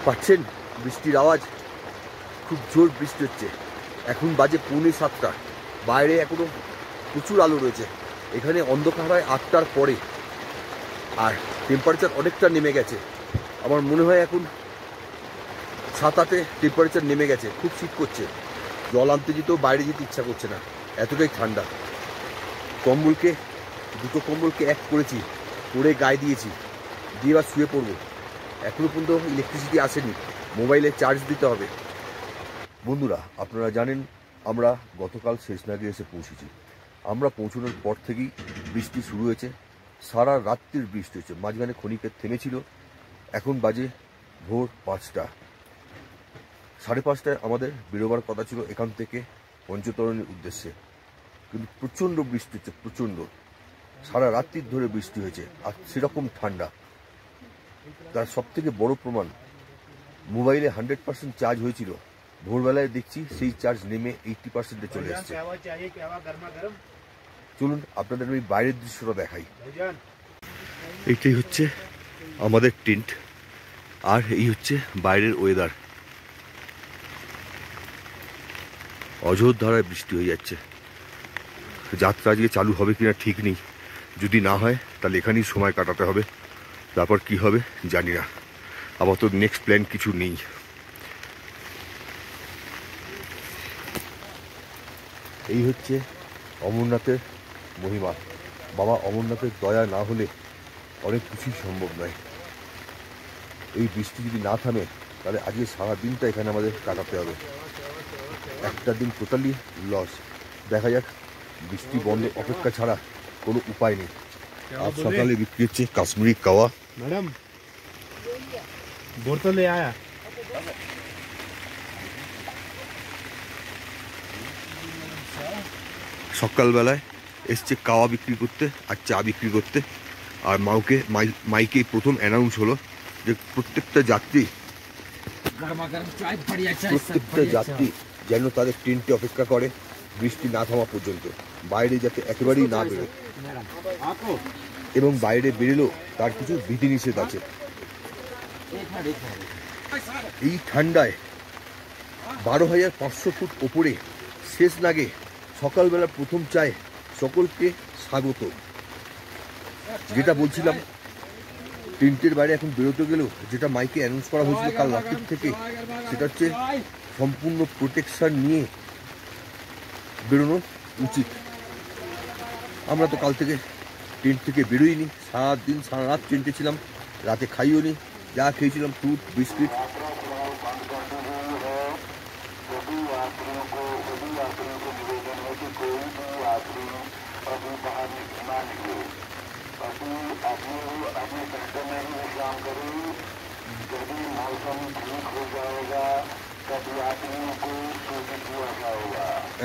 পাচ্ছেন বৃষ্টির আওয়াজ? খুব জোর বৃষ্টি হচ্ছে। এখন বাজে 6:45। বাইরে এখনো প্রচুর আলো রয়েছে। এখানে অন্ধকার হয় 8টার পরে, আর টেম্পারেচার অনেকটা নেমে গেছে। আমার মনে হয় এখন 7-8-এ টেম্পারেচার নেমে গেছে। খুব শীত করছে। জল আনতে যেতেও বাইরে যেতে ইচ্ছা করছে না, এতটাই ঠান্ডা। দুটো কম্বলকে এক করেছি, করে গায়ে দিয়েছি, দিয়ে এবার শুয়ে পড়বো। এখনো পর্যন্ত ইলেকট্রিসিটি আসেনি, মোবাইলে চার্জ দিতে হবে। বন্ধুরা, আপনারা জানেন আমরা গতকাল শেষনাগে এসে পৌঁছেছি। আমরা পৌঁছানোর পর থেকেই বৃষ্টি শুরু হয়েছে। সারা রাত্রির বৃষ্টি হচ্ছে, মাঝখানে ক্ষণিকে থেমেছিল। এখন বাজে ভোর 5টা। 5:30টায় আমাদের বেরোবার কথা ছিল এখান থেকে পঞ্চতরণের উদ্দেশ্যে, কিন্তু প্রচণ্ড বৃষ্টি হচ্ছে, প্রচণ্ড। সারা রাত্রির ধরে বৃষ্টি হয়েছে, আর সেরকম ঠান্ডা। তার সব থেকে বড় প্রমাণ, মোবাইলে 100% চার্জ হয়েছিল, ভোরবেলায় দেখছি সেই চার্জ নেমে 80%-এ চলে এসছে। চলুন আপনাদের ওই বাইরের দৃশ্যটা দেখাই। এইটাই হচ্ছে আমাদের টেন্ট, আর এই হচ্ছে বাইরের ওয়েদার। অঝোর ধারায় বৃষ্টি হয়ে যাচ্ছে। যাত্রা আজকে চালু হবে কিনা ঠিক নেই। যদি না হয় তাহলে এখানেই সময় কাটাতে হবে। তারপর কি হবে জানি না। আপাতত নেক্সট প্ল্যান কিছু নেই। এই হচ্ছে অমরনাথের মহিমা। বাবা অমরনাথের দয়া না হলে অনেক কিছুই সম্ভব নয়। এই বৃষ্টি যদি না থামে তাহলে আজকে সারা দিনটা এখানে আমাদের কাটাতে হবে। একটা দিন টোটালি লস। দেখা যাক, বৃষ্টি বন্ধ অপেক্ষা ছাড়া কোনো উপায় নেই। আজ সকালে বিক্রি হচ্ছে কাশ্মীরি কাওয়া। ম্যাডাম বোতলে আয়া সকালবেলায় এসছে কাওয়া বিক্রি করতে আর চা বিক্রি করতে। আর মাইকে প্রথম অ্যানাউন্স হলো যে প্রত্যেকটা যাত্রী যেন তাদের ট্রেনটি অপেক্ষা করে বৃষ্টি না থামা পর্যন্ত, বাইরে যাতে একেবারেই না বেরোয়। এবং বাইরে বেরোলেও তার কিছু বিধিনিষেধ আছে। এই ঠান্ডায় 12,500 ফুট ওপরে শেষনাগে সকালবেলা প্রথম চায় সকলকে স্বাগত। যেটা বলছিলাম, টেন্টের বাইরে এখন বেরোতে গেলেও যেটা মাইকে অ্যানাউন্স করা হয়েছিল কাল রাত্রির থেকে, সেটা হচ্ছে সম্পূর্ণ প্রোটেকশন নিয়ে বেরোনো উচিত। আমরা তো কাল থেকে টেন্ট থেকে বেরোইনি, সারাদিন সারা রাত টেন্টে ছিলাম, রাতে খাইও নি। যা খেয়েছিলাম ফ্রুট বিস্কিট।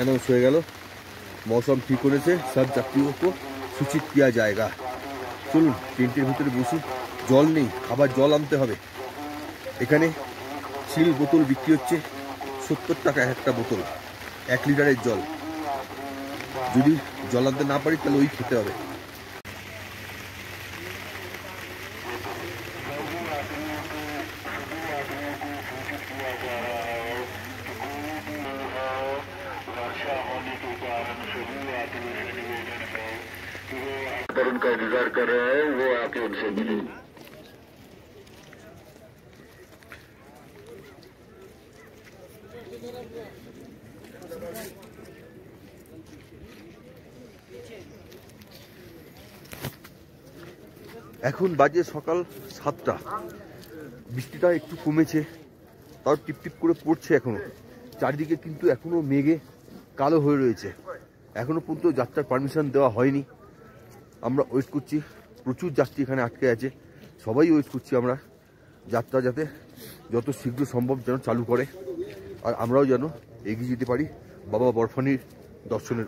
अनाउंस हो गया, मौसम ठीक होने से सब यात्रियों को सूचित किया जाएगा। चलুন টেন্টের ভিতরে বসি। জল নেই, খাবার জল আনতে হবে। এখানে চিল বোতল বিক্রি হচ্ছে 70 টাকা একটা বোতল, 1 লিটারের জল। যদি জল আনতে না পারি তাহলে ওই খেতে হবে। पर उनका इंतजार कर रहे हैं, वो आके उनसे मिले। এখন বাজে সকাল 7টা। বৃষ্টিটা একটু কমেছে, তাও টিপটিপ করে পড়ছে এখনো। চারিদিকে কিন্তু এখনো মেঘে কালো হয়ে রয়েছে। এখনো পর্যন্ত যাত্রার পারমিশন দেওয়া হয়নি। আমরা ওয়েট করছি, প্রচুর যাত্রী এখানে আটকে আছে। সবাই ওয়েট করছি আমরা, যাত্রা যাতে যত শীঘ্র সম্ভব যেন চালু করে, আর আমরাও যেন এগিয়ে যেতে পারি বাবা বরফানির দর্শনের।